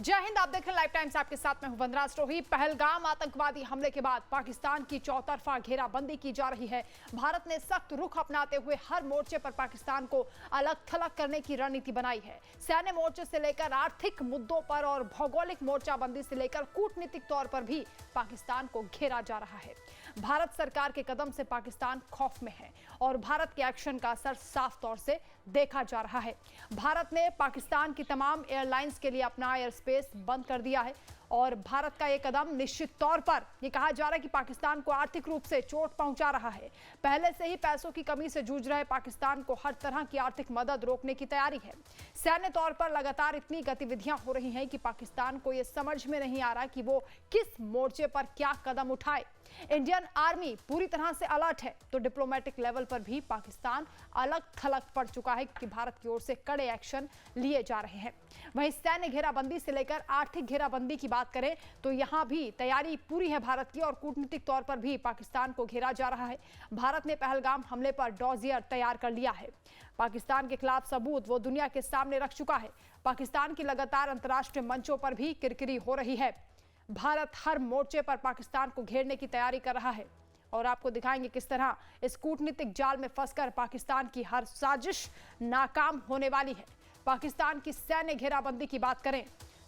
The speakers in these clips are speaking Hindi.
जय हिंद। आप देख रहे हैं लाइव टाइम्स, आपके साथ मैं हूं वंदना स्टोही। पहलगाम आतंकवादी हमले के बाद पाकिस्तान की चौतरफा घेराबंदी की जा रही है। भारत ने सख्त रुख अपनाते हुए हर मोर्चे पर पाकिस्तान को अलग थलग करने की रणनीति बनाई है। सैन्य मोर्चे से लेकर आर्थिक मुद्दों पर और भौगोलिक मोर्चाबंदी से लेकर कूटनीतिक तौर पर भी पाकिस्तान को घेरा जा रहा है। भारत सरकार के कदम से पाकिस्तान खौफ में है और भारत के एक्शन का असर साफ तौर से देखा जा रहा है। भारत ने पाकिस्तान की तमाम एयरलाइंस के लिए अपना एयर स्पेस बंद कर दिया है और भारत का यह कदम निश्चित तौर पर यह कहा जा रहा है कि पाकिस्तान को आर्थिक रूप से चोट पहुंचा रहा है। पहले से ही पैसों की कमी से जूझ रहे पाकिस्तान को हर तरह की आर्थिक मदद रोकने की तैयारी है। सैन्य तौर पर लगातार इतनी गतिविधियां हो रही हैं कि पाकिस्तान को यह समझ में नहीं आ रहा कि वो किस मोर्चे पर क्या कदम उठाए। इंडियन आर्मी पूरी तरह से अलर्ट है तो डिप्लोमेटिक लेवल पर भी पाकिस्तान अलग थलग पड़ चुका है कि भारत की ओर से कड़े एक्शन लिए जा रहे हैं। वहीं सैन्य घेराबंदी से लेकर आर्थिक घेराबंदी की बात करें तो यहां भी तैयारी पूरी है भारत की और कूटनीतिक तौर पर भी पाकिस्तान को घेरा जा रहा है। भारत ने पहलगाम हमले पर डॉजियर तैयार कर लिया है। पाकिस्तान के खिलाफ सबूत वो दुनिया के सामने रख चुका है। पाकिस्तान की लगातार अंतर्राष्ट्रीय मंचों पर भी किरकिरी हो रही है। भारत हर मोर्चे पर पाकिस्तान को घेरने की तैयारी कर रहा है और आपको दिखाएंगे किस तरह इस कूटनीतिक जाल में फंसकर पाकिस्तान की हर साजिश नाकाम होने वाली है। पाकिस्तान की सैन्य घेराबंदी की बात करें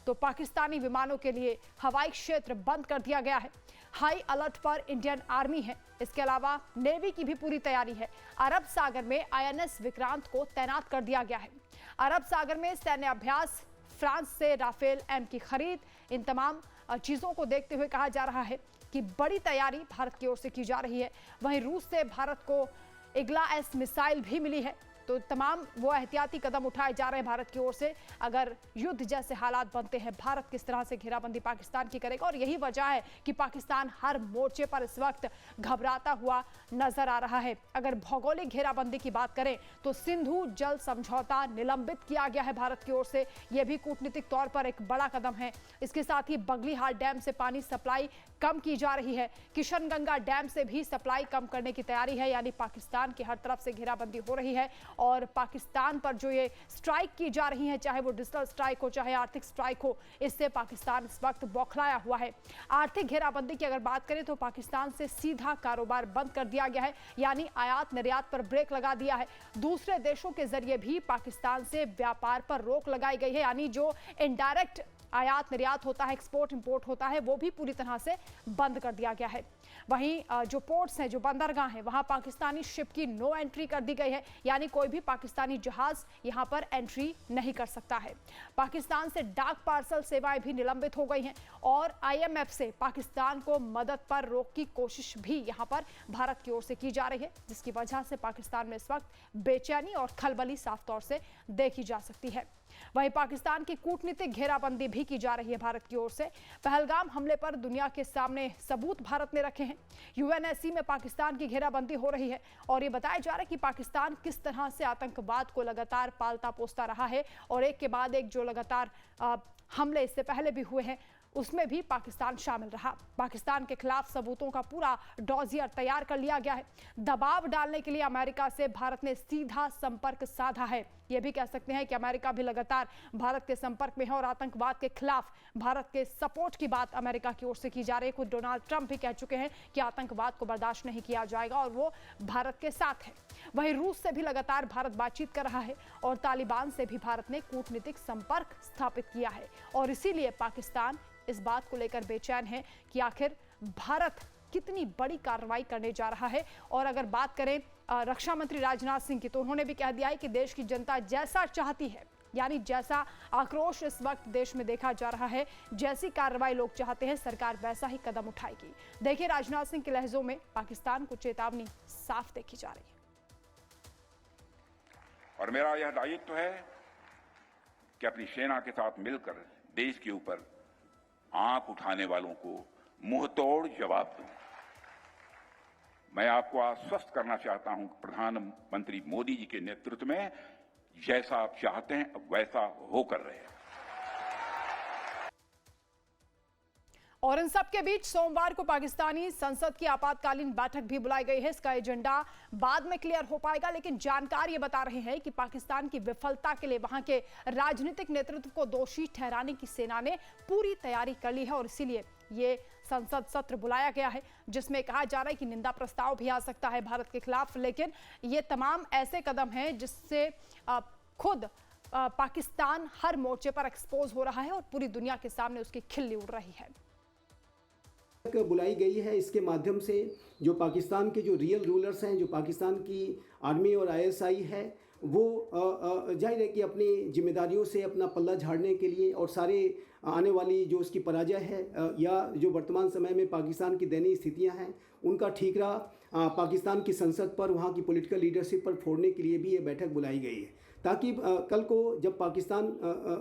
तो पाकिस्तानी विमानों के लिए हवाई क्षेत्र बंद कर दिया गया है। हाई अलर्ट पर इंडियन आर्मी है। इसके अलावा नेवी की भी पूरी तैयारी है। अरब सागर में आईएनएस विक्रांत को तैनात कर दिया गया है। अरब सागर में सैन्य अभ्यास, फ्रांस से राफेल एम की खरीद, इन तमाम चीजों को देखते हुए कहा जा रहा है कि बड़ी तैयारी भारत की ओर से की जा रही है। वहीं रूस से भारत को इग्ला एस मिसाइल भी मिली है तो तमाम वो एहतियाती कदम उठाए जा रहे हैं भारत की ओर से। अगर युद्ध जैसे हालात बनते हैं, भारत किस तरह से घेराबंदी पाकिस्तान की करेगा और यही वजह है कि पाकिस्तान हर मोर्चे पर इस वक्त घबराता हुआ नजर आ रहा है। अगर भौगोलिक घेराबंदी की बात करें तो सिंधु जल समझौता निलंबित किया गया है भारत की ओर से। यह भी कूटनीतिक तौर पर एक बड़ा कदम है। इसके साथ ही बगलीहाल डैम से पानी सप्लाई कम की जा रही है। किशनगंगा डैम से भी सप्लाई कम करने की तैयारी है। यानी पाकिस्तान की हर तरफ से घेराबंदी हो रही है और पाकिस्तान पर जो ये स्ट्राइक की जा रही है, चाहे वो डिजिटल स्ट्राइक हो चाहे आर्थिक स्ट्राइक हो, इससे पाकिस्तान इस वक्त बौखलाया हुआ है। आर्थिक घेराबंदी की अगर बात करें तो पाकिस्तान से सीधा कारोबार बंद कर दिया गया है। यानी आयात निर्यात पर ब्रेक लगा दिया है। दूसरे देशों के जरिए भी पाकिस्तान से व्यापार पर रोक लगाई गई है। यानी जो इनडायरेक्ट आयात निर्यात होता है, एक्सपोर्ट इंपोर्ट होता है, वो भी पूरी तरह से बंद कर दिया गया है। वहीं जो पोर्ट्स हैं, जो बंदरगाह हैं, वहां पाकिस्तानी शिप की नो एंट्री कर दी गई है। यानी कोई भी पाकिस्तानी जहाज यहां पर एंट्री नहीं कर सकता है। पाकिस्तान से डाक पार्सल सेवाएं भी निलंबित हो गई हैं और आईएमएफ से पाकिस्तान को मदद पर रोक की कोशिश भी यहां पर भारत की ओर से की जा रही है, जिसकी वजह से पाकिस्तान में इस वक्त बेचैनी और खलबली साफ तौर से देखी जा सकती है। वहीं पाकिस्तान की कूटनीतिक घेराबंदी भी की जा रही है भारत की ओर से। पहलगाम हमले पर दुनिया के सामने सबूत भारत ने रखे हैं। यूएनएससी में पाकिस्तान की घेराबंदी हो रही है और ये बताया जा रहा है कि पाकिस्तान किस तरह से आतंकवाद को लगातार पालता पोसता रहा है और एक के बाद एक जो लगातार हमले इससे पहले भी हुए हैं उसमें भी पाकिस्तान शामिल रहा। पाकिस्तान के खिलाफ सबूतों का पूरा डॉजियर तैयार कर लिया गया है। दबाव डालने के लिए अमेरिका से भारत ने सीधा संपर्क साधा है। यह भी कह सकते हैं कि अमेरिका भी लगातार भारत के संपर्क में है और आतंकवाद के खिलाफ भारत के सपोर्ट की बात अमेरिका की ओर से की जा रही है। खुद डोनाल्ड ट्रंप भी कह चुके हैं कि आतंकवाद को बर्दाश्त नहीं किया जाएगा और वो भारत के साथ है। वहीं रूस से भी लगातार भारत बातचीत कर रहा है और तालिबान से भी भारत ने कूटनीतिक संपर्क स्थापित किया है और इसीलिए पाकिस्तान इस बात को लेकर बेचैन है कि आखिर भारत कितनी बड़ी कार्रवाई करने जा रहा है। और अगर बात करें रक्षा मंत्री राजनाथ सिंह की तो उन्होंने भी कह दिया है कि देश की जनता जैसा चाहती है, यानी जैसा आक्रोश इस वक्त देश में देखा जा रहा है, जैसी कार्रवाई लोग चाहते हैं, सरकार वैसा ही कदम उठाएगी। देखिए राजनाथ सिंह के लहजों में पाकिस्तान को चेतावनी साफ देखी जा रही है। और मेरा यह दायित्व है कि अपनी सेना के साथ मिलकर देश के ऊपर आंख उठाने वालों को मुंहतोड़ जवाब दूं। मैं आपको आश्वस्त करना चाहता हूं कि प्रधानमंत्री मोदी जी के नेतृत्व में जैसा आप चाहते हैं वैसा होकर रहे। और इन सब के बीच सोमवार को पाकिस्तानी संसद की आपातकालीन बैठक भी बुलाई गई है। इसका एजेंडा बाद में क्लियर हो पाएगा, लेकिन जानकार ये बता रहे हैं कि पाकिस्तान की विफलता के लिए वहां के राजनीतिक नेतृत्व को दोषी ठहराने की सेना ने पूरी तैयारी कर ली है और इसीलिए ये संसद सत्र बुलाया गया है, जिसमें कहा जा रहा है कि निंदा प्रस्ताव भी आ सकता है भारत के खिलाफ। लेकिन ये तमाम ऐसे कदम हैं जिससे खुद पाकिस्तान हर मोर्चे पर एक्सपोज हो रहा है और पूरी दुनिया के सामने उसकी खिल्ली उड़ रही है। बुलाई गई है, इसके माध्यम से जो पाकिस्तान के जो रियल रूलर्स हैं, जो पाकिस्तान की आर्मी और आईएसआई है, वो जाहिर है कि अपनी जिम्मेदारियों से अपना पल्ला झाड़ने के लिए और सारे आने वाली जो उसकी पराजय है या जो वर्तमान समय में पाकिस्तान की दयनीय स्थितियां हैं उनका ठीकरा पाकिस्तान की संसद पर, वहाँ की पॉलिटिकल लीडरशिप पर फोड़ने के लिए भी ये बैठक बुलाई गई है, ताकि कल को जब पाकिस्तान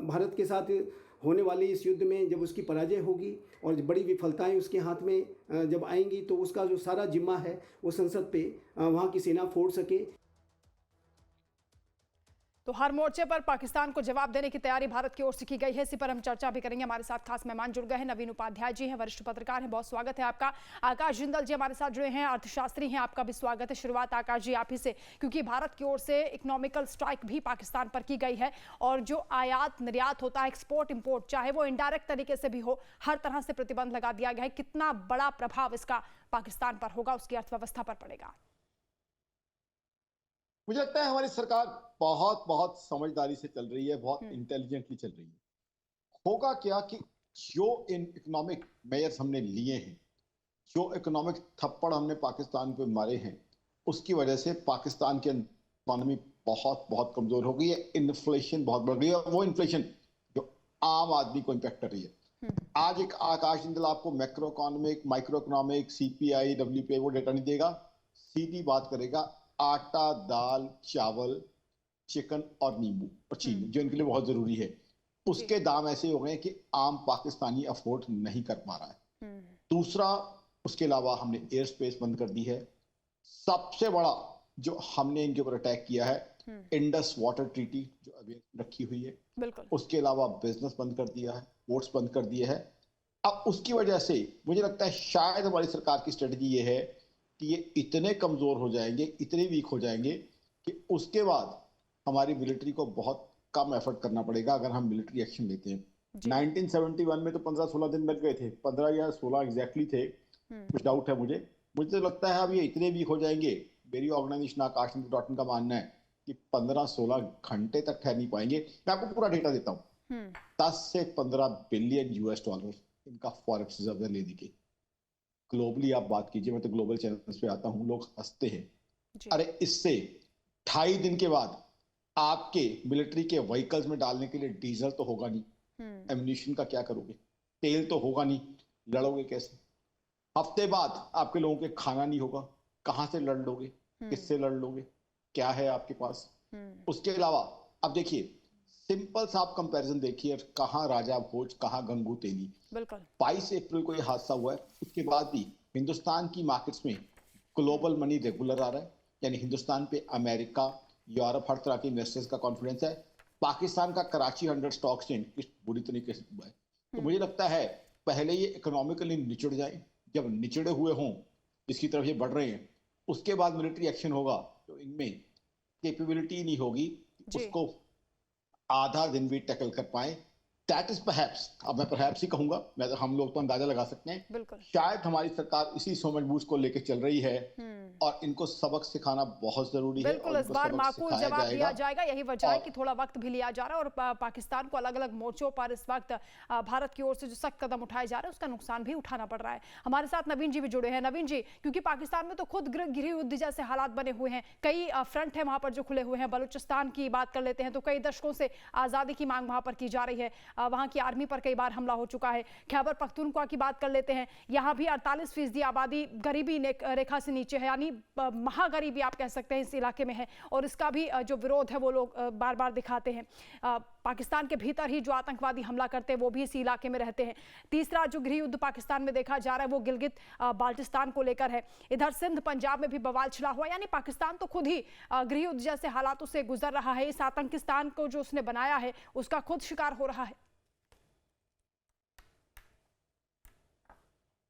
भारत के साथ होने वाले इस युद्ध में जब उसकी पराजय होगी और बड़ी विफलताएं उसके हाथ में जब आएंगी तो उसका जो सारा जिम्मा है वो संसद पे वहाँ की सेना फोड़ सके। तो हर मोर्चे पर पाकिस्तान को जवाब देने की तैयारी भारत की ओर से की गई है। इसी पर हम चर्चा भी करेंगे। हमारे साथ खास मेहमान जुड़ गए हैं, नवीन उपाध्याय जी हैं, वरिष्ठ पत्रकार हैं, बहुत स्वागत है आपका। आकाश जिंदल जी हमारे साथ जुड़े हैं, अर्थशास्त्री हैं, आपका भी स्वागत है। शुरुआत आकाश जी आप ही से, क्योंकि भारत की ओर से इकोनॉमिकल स्ट्राइक भी पाकिस्तान पर की गई है और जो आयात निर्यात होता है, एक्सपोर्ट इम्पोर्ट, चाहे वो इनडायरेक्ट तरीके से भी हो, हर तरह से प्रतिबंध लगा दिया गया है। कितना बड़ा प्रभाव इसका पाकिस्तान पर होगा, उसकी अर्थव्यवस्था पर पड़ेगा? मुझे लगता है हमारी सरकार बहुत समझदारी से चल रही है, बहुत इंटेलिजेंटली चल रही है। होगा क्या कि जो इन इकोनॉमिक मेजर्स हमने लिए हैं, जो इकोनॉमिक थप्पड़ हमने पाकिस्तान पे मारे हैं, उसकी वजह से पाकिस्तान की इकोनॉमी बहुत कमजोर हो गई है। इन्फ्लेशन बहुत बढ़ गई है और वो इन्फ्लेशन जो आम आदमी को इम्पैक्ट कर रही है। आज एक आकाश जिंदल आपको macro economic, micro economic, CPI, WPI वो डेटा नहीं देगा, सीधी बात करेगा आटा, दाल, चावल, चिकन और नींबू और चीनी, जो इनके लिए बहुत जरूरी है। उसके दाम ऐसे हो गए हैं कि आम पाकिस्तानी अफोर्ड नहीं कर पा रहा है। दूसरा, उसके अलावा हमने एयर स्पेस बंद कर दी है। सबसे बड़ा जो हमने इनके ऊपर अटैक किया है, इंडस वाटर ट्रीटी जो अभी रखी हुई है, बिल्कुल। उसके अलावा बिजनेस बंद कर दिया है, पोर्ट्स बंद कर दिए है। अब उसकी वजह से मुझे लगता है शायद हमारी सरकार की स्ट्रेटजी ये है कि ये इतने कमजोर हो जाएंगे, इतने वीक हो जाएंगे कि उसके बाद हमारी मिलिट्री को बहुत कम एफर्ट करना पड़ेगा अगर हम मिलिट्री एक्शन लेते हैं। 1971 में तो 15-16 दिन लग गए थे, 15 या 16 एग्जैक्टली थे, कुछ डाउट है मुझे तो लगता है अब ये इतने वीक हो जाएंगे, मेरी ऑर्गेनाइजेशन आकाश का मानना है कि 15-16 घंटे तक ठहर नहीं पाएंगे। मैं आपको पूरा डेटा देता हूँ, 10 से 15 बिलियन US डॉलर इनका फॉरेक्स रिजर्व है लेने के। ग्लोबली आप बात कीजिए, मैं तो ग्लोबल चैनल्स पे आता हूँ, लोग हंसते हैं, अरे इससे 2.5 दिन के बाद आपके मिलिट्री के व्हीकल्स में डालने के लिए डीजल तो होगा नहीं, एम्यूनिशन का क्या करोगे, तेल तो होगा नहीं, लड़ोगे कैसे? हफ्ते बाद आपके लोगों के खाना नहीं होगा, कहां से लड़ लोगे, किससे लड़ लोगे, क्या है आपके पास? उसके अलावा अब देखिए, सिंपल सा आप कंपैरिजन देखिए, कहां राजा भोज, कहां गंगू तेली। 22 अप्रैल को यह हादसा हुआ है, उसके बाद भी हिंदुस्तान की मार्केट्स में ग्लोबल मनी रेगुलर आ रहा है, यानी हिंदुस्तान पे अमेरिका, यूरोप, हर तरह के इन्वेस्टर्स का कॉन्फिडेंस है। पाकिस्तान का कराची 100 स्टॉक एक्सचेंज बुरी तरीके से हुआ है। तो मुझे लगता है पहले ये इकोनॉमिकली निचड़ जाए, जब निचड़े हुए हों जिसकी तरफ ये बढ़ रहे हैं, उसके बाद मिलिट्री एक्शन होगा। तो इनमें कैपेबिलिटी नहीं होगी उसको आधा दिन भी टैकल कर पाए। दैट इज परहैप्स, अब मैं परहैप्स ही कहूंगा, मैं तो हम लोग तो अंदाजा लगा सकते हैं, शायद हमारी सरकार इसी समझबूझ को लेकर चल रही है और इनको सबक सिखाना बहुत जरूरी है। बिल्कुल, इस बार माकूल जवाब दिया जाएगा, यही वजह है कि थोड़ा वक्त भी लिया जा रहा है और पाकिस्तान को अलग अलग मोर्चों पर इस वक्त भारत की ओर से जो सख्त कदम उठाए जा रहे हैं उसका नुकसान भी उठाना पड़ रहा है। हमारे साथ नवीन जी भी जुड़े हैं। नवीन जी, क्योंकि पाकिस्तान में तो खुद गृह युद्ध जैसे हालात बने हुए हैं, कई फ्रंट है वहां पर जो खुले हुए हैं। बलूचिस्तान की बात कर लेते हैं तो कई दशकों से आजादी की मांग वहां पर की जा रही है, वहां की आर्मी पर कई बार हमला हो चुका है। खैबर पख्तूनख्वा की बात कर लेते हैं, यहाँ भी 48% आबादी गरीबी रेखा से नीचे है, यानी महागरीबी आप कह सकते हैं इस इलाके में है, और इसका भी जो विरोध है वो लोग बार बार दिखाते हैं। पाकिस्तान के भीतर ही जो आतंकवादी हमला करते हैं वो भी इसी इलाके में रहते हैं। तीसरा जो गृह युद्ध पाकिस्तान में देखा जा रहा है वो गिलगित बाल्टिस्तान को लेकर है। इधर सिंध पंजाब में भी बवाल छिड़ा हुआ, यानी पाकिस्तान तो खुद ही गृह युद्ध जैसे हालातों से गुजर रहा है। इस आतंकिस्तान को जो उसने बनाया है उसका खुद शिकार हो रहा है।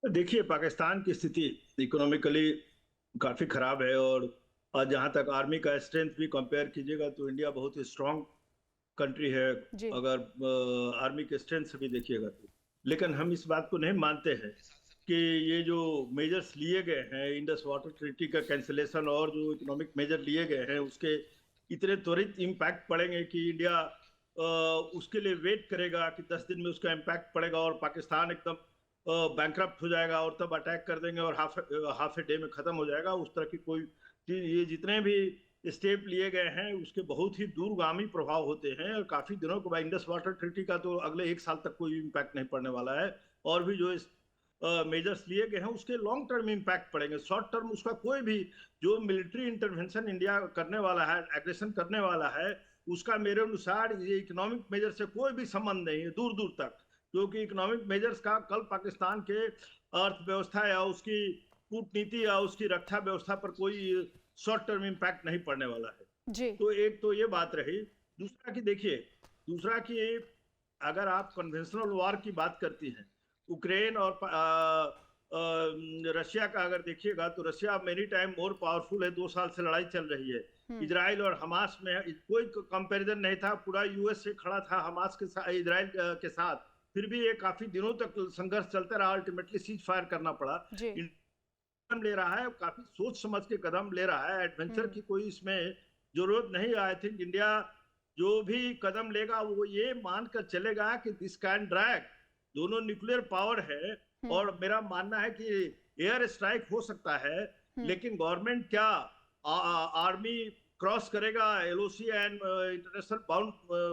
देखिए, पाकिस्तान की स्थिति इकोनॉमिकली काफ़ी ख़राब है, और जहाँ तक आर्मी का स्ट्रेंथ भी कंपेयर कीजिएगा तो इंडिया बहुत ही स्ट्रांग कंट्री है, जी। अगर आर्मी के स्ट्रेंथ से भी देखिएगा तो। लेकिन हम इस बात को नहीं मानते हैं कि ये जो मेजर्स लिए गए हैं, इंडस वाटर ट्रीटी का कैंसिलेशन और जो इकोनॉमिक मेजर लिए गए हैं, उसके इतने त्वरित इम्पैक्ट पड़ेंगे कि इंडिया उसके लिए वेट करेगा कि 10 दिन में उसका इम्पैक्ट पड़ेगा और पाकिस्तान एकदम बैंकरप्ट हो जाएगा और तब अटैक कर देंगे और हाफ ए डे में ख़त्म हो जाएगा। उस तरह की कोई चीज़, ये जितने भी स्टेप लिए गए हैं उसके बहुत ही दूरगामी प्रभाव होते हैं, और काफ़ी दिनों के बाद इंडस वाटर ट्रीटी का तो अगले 1 साल तक कोई इम्पैक्ट नहीं पड़ने वाला है, और भी जो मेजर्स लिए गए हैं उसके लॉन्ग टर्म इम्पैक्ट पड़ेंगे। शॉर्ट टर्म उसका कोई भी जो मिलिट्री इंटरवेंशन इंडिया करने वाला है, एग्रेशन करने वाला है, उसका मेरे अनुसार ये इकोनॉमिक मेजर से कोई भी संबंध नहीं है दूर दूर तक, क्योंकि इकोनॉमिक मेजर्स का कल पाकिस्तान के अर्थव्यवस्था या उसकी कूटनीति या उसकी रक्षा व्यवस्था पर कोई शॉर्ट टर्म इम्पैक्ट नहीं पड़ने वाला है। जी। तो एक तो ये बात रही। दूसरा कि देखिए, दूसरा कि अगर आप कन्वेंशनल वॉर की बात करती हैं, यूक्रेन और रशिया का अगर देखिएगा तो Russia many time more powerful है, 2 साल से लड़ाई चल रही है। इजराइल और हमास में कोई कंपैरिजन नहीं था, पूरा यूएस से खड़ा था हमास के साथ, इजराइल के साथ, फिर भी ये काफी दिनों तक संघर्ष चलता रहा, अल्टीमेटली सीज फायर करना पड़ा। कदम ले रहा है, काफी सोच समझ के कदम ले रहा है, एडवेंचर की कोई इसमें जरूरत नहीं। आई थिंक इंडिया जो भी कदम लेगा वो ये मानकर चलेगा कि दिस कैन ड्रैग, दोनों न्यूक्लियर पावर है, और मेरा मानना है कि एयर स्ट्राइक हो सकता है, लेकिन गवर्नमेंट क्या आर्मी क्रॉस करेगा एलओसी एंड इंटरनेशनल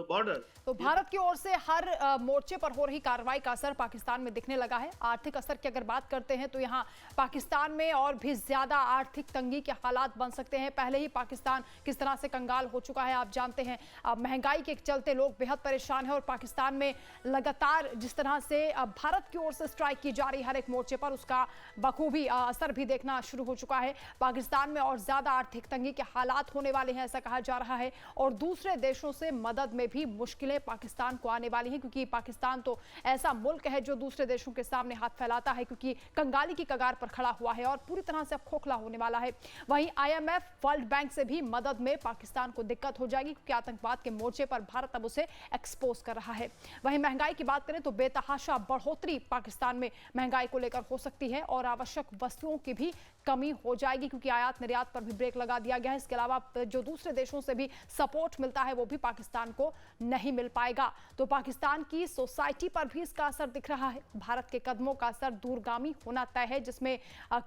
बॉर्डर। तो भारत की ओर से हर मोर्चे पर हो रही कार्रवाई का असर पाकिस्तान में दिखने लगा है। आर्थिक असर की अगर बात करते हैं तो यहाँ पाकिस्तान में और भी ज्यादा आर्थिक तंगी के हालात बन सकते हैं। पहले ही पाकिस्तान किस तरह से कंगाल हो चुका है आप जानते हैं। महंगाई के चलते लोग बेहद परेशान हैं, और पाकिस्तान में लगातार जिस तरह से भारत की ओर से स्ट्राइक की जा रही हर एक मोर्चे पर, उसका बखूबी असर भी देखना शुरू हो चुका है। पाकिस्तान में और ज्यादा आर्थिक तंगी के हालात होने वाले हैं ऐसा कहा जा रहा है, और दूसरे देशों से मदद में भी मुश्किलें पाकिस्तान को आने वाली हैं, क्योंकि पाकिस्तान तो ऐसा मुल्क है जो दूसरे देशों के सामने हाथ फैलाता है, क्योंकि कंगाली की कगार पर खड़ा हुआ है और पूरी तरह से अब खोखला होने वाला है। वहीं IMF, वर्ल्ड बैंक से भी मदद में पाकिस्तान को दिक्कत हो जाएगी, क्योंकि आतंकवाद के मोर्चे पर भारत अब उसे एक्सपोज कर रहा है। वहीं महंगाई की बात करें तो बेतहाशा बढ़ोतरी पाकिस्तान में महंगाई को लेकर हो सकती है, और आवश्यक वस्तुओं की भी कमी हो जाएगी, क्योंकि आयात निर्यात पर भी ब्रेक लगा दिया गया है। इसके अलावा जो दूसरे देशों से भी सपोर्ट मिलता है वो भी पाकिस्तान को नहीं मिल पाएगा। तो पाकिस्तान की सोसाइटी पर भी इसका असर दिख रहा है। भारत के कदमों का असर दूरगामी होना तय है, जिसमें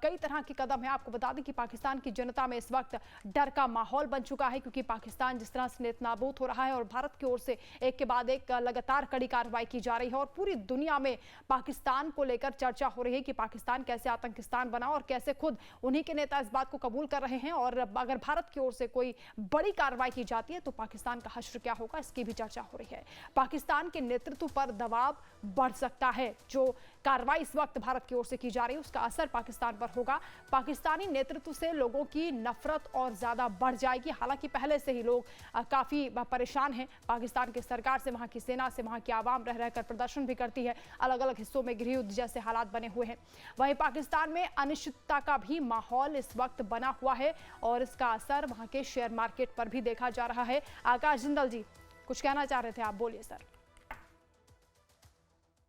कई तरह के कदम है। आपको बता दें कि पाकिस्तान की जनता में इस वक्त डर का माहौल बन चुका है, क्योंकि पाकिस्तान जिस तरह से नेस्तनाबूद हो रहा है और भारत की ओर से एक के बाद एक लगातार कड़ी कार्रवाई की जा रही है, और पूरी दुनिया में पाकिस्तान को लेकर चर्चा हो रही है कि पाकिस्तान कैसे आतंकिस्तान बना, और कैसे खुद उन्हीं के नेता इस बात को कबूल कर रहे हैं। और अगर भारत की ओर से कोई बड़ी कार्रवाई की जाती है तो पाकिस्तान का हश्र क्या होगा, इसकी भी चर्चा हो रही है। पाकिस्तान के नेतृत्व पर दबाव बढ़ सकता है। जो कार्रवाई इस वक्त भारत की ओर से की जा रही है उसका असर पाकिस्तान पर होगा। पाकिस्तानी नेतृत्व से लोगों की नफरत और ज्यादा बढ़ जाएगी। हालांकि पहले से ही लोग काफी परेशान हैं पाकिस्तान की सरकार से, वहां की सेना से। वहां की आवाम रह रहकर प्रदर्शन भी करती है, अलग अलग हिस्सों में गृह युद्ध जैसे हालात बने हुए हैं। वहीं पाकिस्तान में अनिश्चितता का भी माहौल इस वक्त बना हुआ है, और इसका असर वहां के शेयर मार्केट पर भी देखा जा रहा है। आकाश जिंदल जी, कुछ कहना चाह रहे थे आप, बोलिए सर।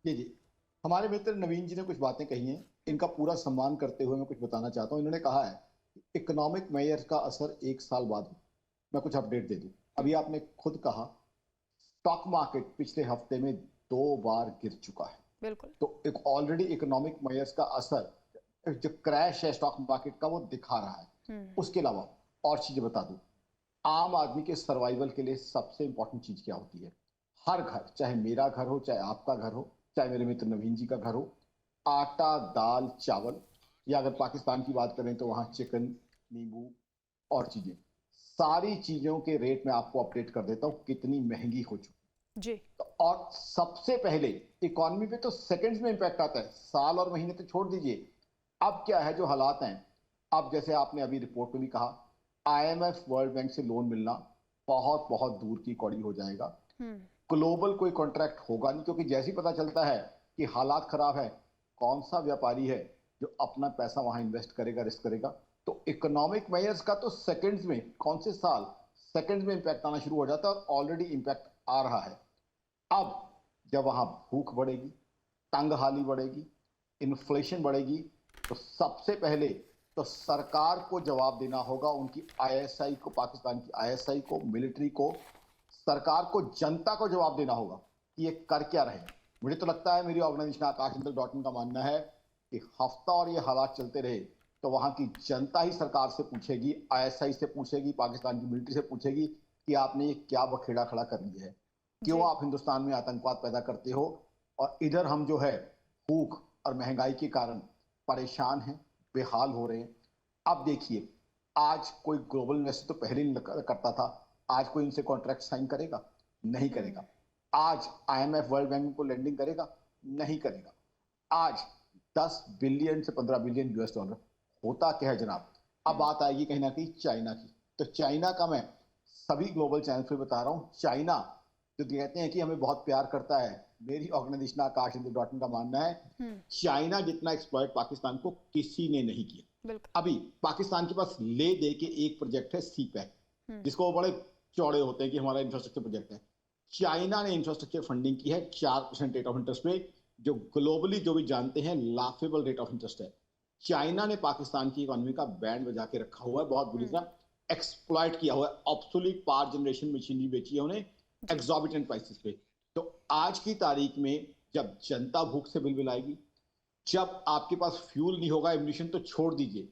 जी, हमारे मित्र नवीन जी ने कुछ बातें कही हैं, इनका पूरा सम्मान करते हुए मैं कुछ बताना चाहता हूं। इन्होंने कहा है कि इकोनॉमिक मेजर का असर 1 साल बाद हो। मैं कुछ अपडेट दे दूं। अभी आपने खुद कहा स्टॉक मार्केट पिछले हफ्ते में 2 बार गिर चुका है। बिल्कुल। तो एक ऑलरेडी इकोनॉमिक मेजर्स का असर, जो क्रैश है स्टॉक मार्केट का, वो दिखा रहा है। उसके अलावा और चीजें बता दूं, आम आदमी के सर्वाइवल के लिए सबसे इंपॉर्टेंट चीज क्या होती है? हर घर, चाहे मेरा घर हो, चाहे आपका घर हो, चाहे मेरे मित्र नवीन जी का घर हो, आटा, दाल, चावल, या अगर पाकिस्तान की बात करें तो वहां चिकन, नींबू और चीजें, सारी चीजों के रेट में आपको अपडेट कर देता हूं कितनी महंगी हो चुकी जी। और सबसे पहले इकोनॉमी पे तो सेकंड्स में इंपैक्ट आता है, साल और महीने तो छोड़ दीजिए। अब क्या है जो हालात हैं, अब जैसे आपने अभी रिपोर्ट में भी कहा, IMF, वर्ल्ड बैंक से लोन मिलना बहुत बहुत दूर की कौड़ी हो जाएगा। ग्लोबल कोई कॉन्ट्रैक्ट होगा नहीं, क्योंकि जैसे ही पता चलता है कि हालात खराब है, कौन सा व्यापारी है जो अपना पैसा वहां इन्वेस्ट करेगा, रिस्क करेगा। तो इकोनॉमिक मेजर्स का तो सेकंड्स में, कौन से साल, सेकंड्स में इंपैक्ट आना शुरू हो जाता है और ऑलरेडी इंपैक्ट आ रहा है। अब जब वहां भूख बढ़ेगी, तंगहाली बढ़ेगी, इन्फ्लेशन बढ़ेगी, तो सबसे पहले तो सरकार को जवाब देना होगा, उनकी आईएसआई को, पाकिस्तान की आईएसआई को, मिलिट्री को, सरकार को, जनता को जवाब देना होगा कि ये कर क्या रहे हैं। मुझे तो लगता है, मेरी ऑर्गेनाइजेशन आकाशचंद्र.in का मानना है कि हफ्ता और ये हालात चलते रहे तो वहां की जनता ही सरकार से पूछेगी, आईएसआई से पूछेगी, पाकिस्तान की मिलिट्री से पूछेगी कि आपने ये क्या बखेड़ा खड़ा कर लिया है, क्यों आप हिंदुस्तान में आतंकवाद पैदा करते हो। और इधर हम जो है भूख और महंगाई के कारण परेशान हैं, बेहाल हो रहे हैं। अब देखिए, आज कोई ग्लोबल इन्वेस्टर तो पहले नहीं करता था, आज कोई इनसे कॉन्ट्रैक्ट साइन करेगा? नहीं करेगा। आज आईएमएफ, वर्ल्ड बैंक को लेंडिंग करेगा? नहीं करेगा। आज 10 बिलियन से 15 बिलियन यूएस डॉलर होता क्या है जनाब। अब बात आएगी कहीं ना कहीं चाइना की। तो चाइना का मैं सभी ग्लोबल चैनल पे बता रहा हूँ, चाइना जो कहते हैं कि हमें बहुत प्यार करता है, मेरी ऑर्गेनाइजेशन आकाशचंद्र.in का मानना है चाइना जितना एक्सप्लॉइट पाकिस्तान को किसी ने नहीं किया। अभी पाकिस्तान के पास ले दे के एक प्रोजेक्ट है सीपैक, जिसको वो बड़े चौड़े होते हैं कि हमारा इंफ्रास्ट्रक्चर प्रोजेक्ट है। चाइना ने इंफ्रास्ट्रक्चर फंडिंग की है 4% रेट ऑफ इंटरेस्ट पे, जो ग्लोबली जो भी जानते हैं लाफेबल रेट ऑफ इंटरेस्ट है। चाइना ने पाकिस्तान की इकोनॉमी का बैंड बजा के रखा हुआ है, बहुत बुरी तरह एक्सप्लॉइट किया हुआ है, ऑब्सोलीट पावर जनरेशन मशीनरी बेची है उन्हें एक्सॉर्बिटेंट प्राइसेस पे। तो आज की तारीख में जब जनता भूख से बिलबिलाएगी, जब आपके पास फ्यूल नहीं होगा, एम्यूनिशन तो छोड़ दीजिए,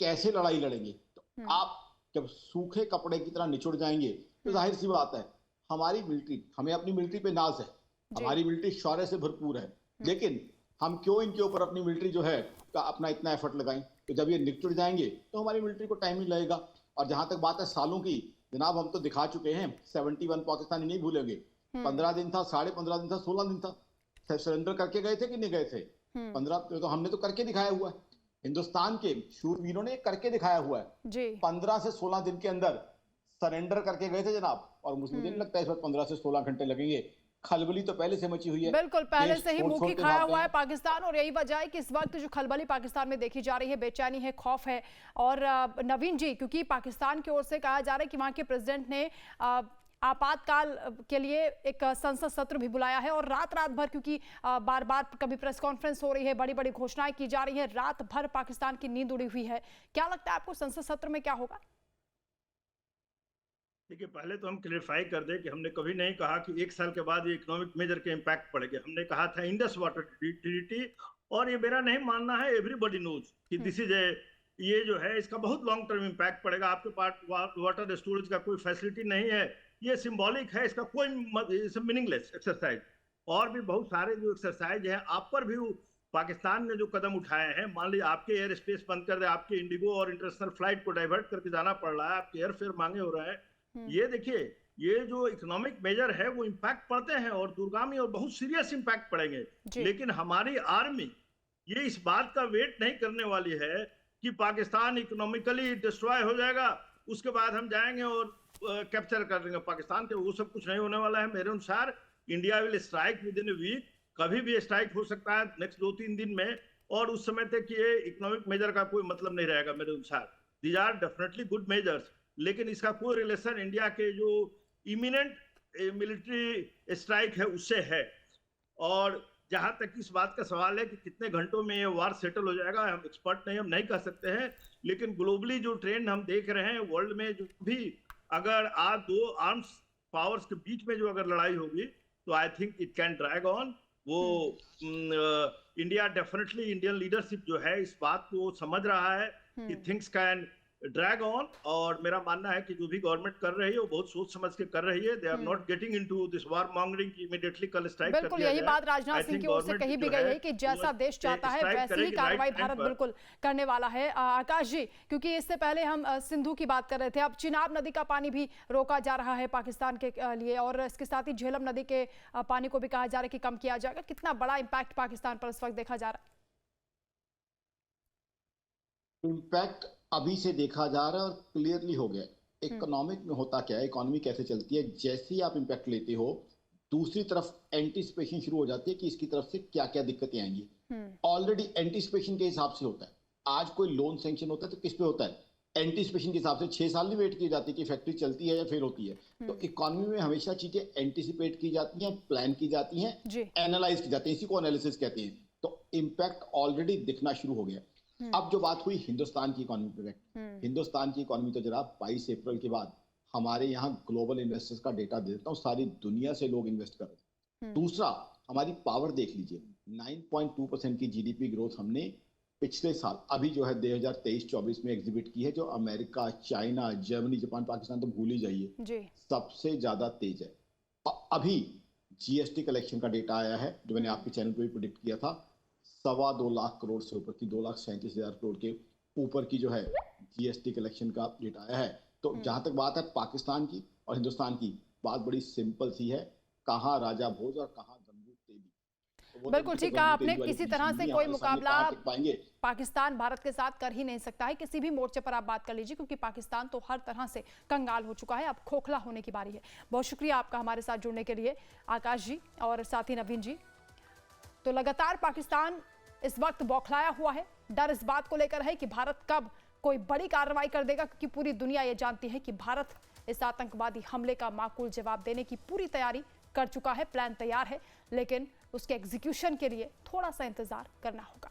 कैसे लड़ाई लड़ेंगे? तो आप जब सूखे कपड़े की तरह निचुड़ जाएंगे तो जाहिर सी बात है, हमारी मिलिट्री, हमें अपनी मिलिट्री पे नाज है, हमारी मिलिट्री शौर्य से भरपूर है, लेकिन हम क्यों इनके ऊपर अपनी मिलिट्री जो है का अपना इतना एफर्ट लगाएं? तो जब ये निचुड़ जाएंगे तो हमारी मिलिट्री को टाइम ही लगेगा। और जहां तक बात है सालों की, जनाब हम तो दिखा चुके हैं, 71 पाकिस्तानी नहीं भूलेंगे, 15 दिन था, 15.5 दिन था, 16 दिन था, सरेंडर करके गए थे कि नहीं गए थे? 15 तो हमने तो करके दिखाया हुआ है, हिंदुस्तान के शूरवीरों ने करके दिखाया हुआ है। 15 से 16 दिन के अंदर सरेंडर करके गए थे जनाब। और मुझे नहीं लगता इस वक्त 15 से 16 घंटे लगेंगे। खलबली तो पहले से मची हुई है, बिल्कुल पहले से ही मुंह की खाया हुआ है पाकिस्तान, और यही वजह है कि इस वक्त जो खलबली पाकिस्तान में देखी जा रही है, बेचैनी है, खौफ है। और नवीन जी, क्योंकि पाकिस्तान की ओर से कहा जा रहा है कि वहां के प्रेसिडेंट ने आपातकाल के लिए एक संसद सत्र भी बुलाया है, और रात भर, क्योंकि बार बार कभी प्रेस कॉन्फ्रेंस हो रही है, बड़ी बड़ी घोषणाएं की जा रही है, रात भर पाकिस्तान की नींद उड़ी हुई है। क्या लगता है आपको संसद सत्र में क्या होगा? देखिए, पहले तो हम क्लियरफाई कर दें कि हमने कभी नहीं कहा कि 1 साल के बाद ये इकोनॉमिक मेजर के इम्पैक्ट पड़ेंगे। हमने कहा था इंडस वाटर ट्रीटी, और ये मेरा नहीं मानना है, एवरीबॉडी नोज कि दिस इज ये जो है इसका बहुत लॉन्ग टर्म इम्पैक्ट पड़ेगा। आपके पास वाटर स्टोरेज का कोई फैसिलिटी नहीं है, ये सिंबॉलिक है, इसका कोई मीनिंगलेस एक्सरसाइज। और भी बहुत सारे जो एक्सरसाइज है आप पर भी पाकिस्तान ने जो कदम उठाए हैं, मान लीजिए आपके एयर स्पेस बंद कर दे, आपके इंडिगो और इंटरनेशनल फ्लाइट को डाइवर्ट करके जाना पड़ रहा है, आपके एयरफेयर मांगे हो रहे हैं। ये देखिए, ये जो इकोनॉमिक मेजर है वो इम्पैक्ट पड़ते हैं, और दूरगामी और बहुत सीरियस इम्पैक्ट पड़ेंगे। लेकिन हमारी आर्मी ये इस बात का वेट नहीं करने वाली है कि पाकिस्तान इकोनॉमिकली डिस्ट्रॉय हो जाएगा, उसके बाद हम जाएंगे और कैप्चर कर लेंगे पाकिस्तान के। वो सब कुछ नहीं होने वाला है। मेरे अनुसार India will strike within a week, कभी भी स्ट्राइक हो सकता है नेक्स्ट 2-3 दिन में, और उस समय तक ये इकोनॉमिक मेजर का कोई मतलब नहीं रहेगा मेरे अनुसार। These are definitely good measures, लेकिन इसका कोई रिलेशन इंडिया के जो इमिनेंट मिलिट्री स्ट्राइक है उससे है। और जहां तक इस बात का सवाल है कि कितने घंटों में ये वार सेटल हो जाएगा, हम एक्सपर्ट नहीं, हम नहीं कह सकते हैं। लेकिन ग्लोबली जो ट्रेंड हम देख रहे हैं वर्ल्ड में, जो भी अगर आज 2 आर्म्स पावर्स के बीच में जो अगर लड़ाई होगी, तो I think it can drag on. वो इंडिया डेफिनेटली, इंडियन लीडरशिप जो है इस बात को समझ रहा है कि थिंग्स कैन ड्रैग ऑन। और मेरा मानना है कि जो भी गवर्नमेंट कर रही है वो बहुत सोच समझ के कर रही है। They are not getting into this war mongering कि इमीडिएटली कल स्ट्राइक कर दिया जाए। बिल्कुल, यही बात राजनाथ सिंह की ओर से कही भी गई है कि जैसा देश चाहता है वैसी ही कार्रवाई भारत बिल्कुल करने वाला है। आकाश जी, क्योंकि इससे पहले हम सिंधु की बात कर रहे थे, अब चिनाब नदी का पानी भी रोका जा रहा है पाकिस्तान के लिए, और इसके साथ ही झेलम नदी के पानी को भी कहा जा रहा है कि कम किया जाएगा। कितना बड़ा इम्पैक्ट पाकिस्तान पर इस वक्त देखा जा रहा है? इम्पैक्ट अभी से देखा जा रहा है और क्लियरली हो गया। इकोनॉमिक में होता क्या है, इकोनॉमी कैसे चलती है, जैसे ही आप इम्पैक्ट लेते हो दूसरी तरफ एंटीसिपेशन शुरू हो जाती है कि इसकी तरफ से क्या क्या दिक्कतें आएंगी। ऑलरेडी एंटीसिपेशन के हिसाब से होता है। आज कोई लोन सैंक्शन होता है तो किस पे होता है? एंटीसिपेशन के हिसाब से 6 साल नहीं वेट की जाती कि फैक्ट्री चलती है या फेल होती है। तो इकोनॉमी में हमेशा चीजें एंटीसिपेट की जाती हैं, प्लान की जाती हैं, एनालाइज की जाती हैं, इसी को एनालिसिस कहते हैं। तो इम्पैक्ट ऑलरेडी दिखना शुरू हो गया। अब जो बात हुई हिंदुस्तान की इकोनॉमी पे, हिंदुस्तान की इकोनॉमी तो जरा 22 अप्रैल के बाद हमारे यहाँ ग्लोबल इन्वेस्टर्स का डेटा दे देता हूँ, सारी दुनिया से लोग इन्वेस्ट कर रहे हैं। दूसरा, हमारी पावर देख लीजिए, 9.2% की जीडीपी ग्रोथ हमने पिछले साल अभी जो है 2023-24 में एग्जिबिट की है, जो America, China, Germany, Japan, Pakistan तो भूल ही जाइए, सबसे ज्यादा तेज है। अभी जीएसटी कलेक्शन का डेटा आया है जो मैंने आपके चैनल पे भी प्रेडिक्ट किया था, 2.25 लाख करोड़ से ऊपर की, 2,37,000 करोड़ के ऊपर की जो है जीएसटी कलेक्शन का डेटा आया है। तो जहां तक बात है पाकिस्तान की और हिंदुस्तान की, बात बड़ी सिंपल सी है, कहाँ राजा भोज और कहाँ गंगू तेली। बिल्कुल ठीक कहा आपने, किसी तरह से कोई मुकाबला पाकिस्तान भारत के साथ कर ही नहीं सकता है। किसी भी मोर्चे पर आप बात कर लीजिए, क्योंकि पाकिस्तान तो हर तरह से कंगाल हो चुका है, अब खोखला होने की बारी है। बहुत शुक्रिया आपका हमारे साथ जुड़ने के लिए आकाश जी और साथ ही नवीन जी। तो लगातार पाकिस्तान इस वक्त बौखलाया हुआ है। डर इस बात को लेकर है कि भारत कब कोई बड़ी कार्रवाई कर देगा, क्योंकि पूरी दुनिया ये जानती है कि भारत इस आतंकवादी हमले का माकूल जवाब देने की पूरी तैयारी कर चुका है, प्लान तैयार है, लेकिन उसके एग्जीक्यूशन के लिए थोड़ा सा इंतजार करना होगा।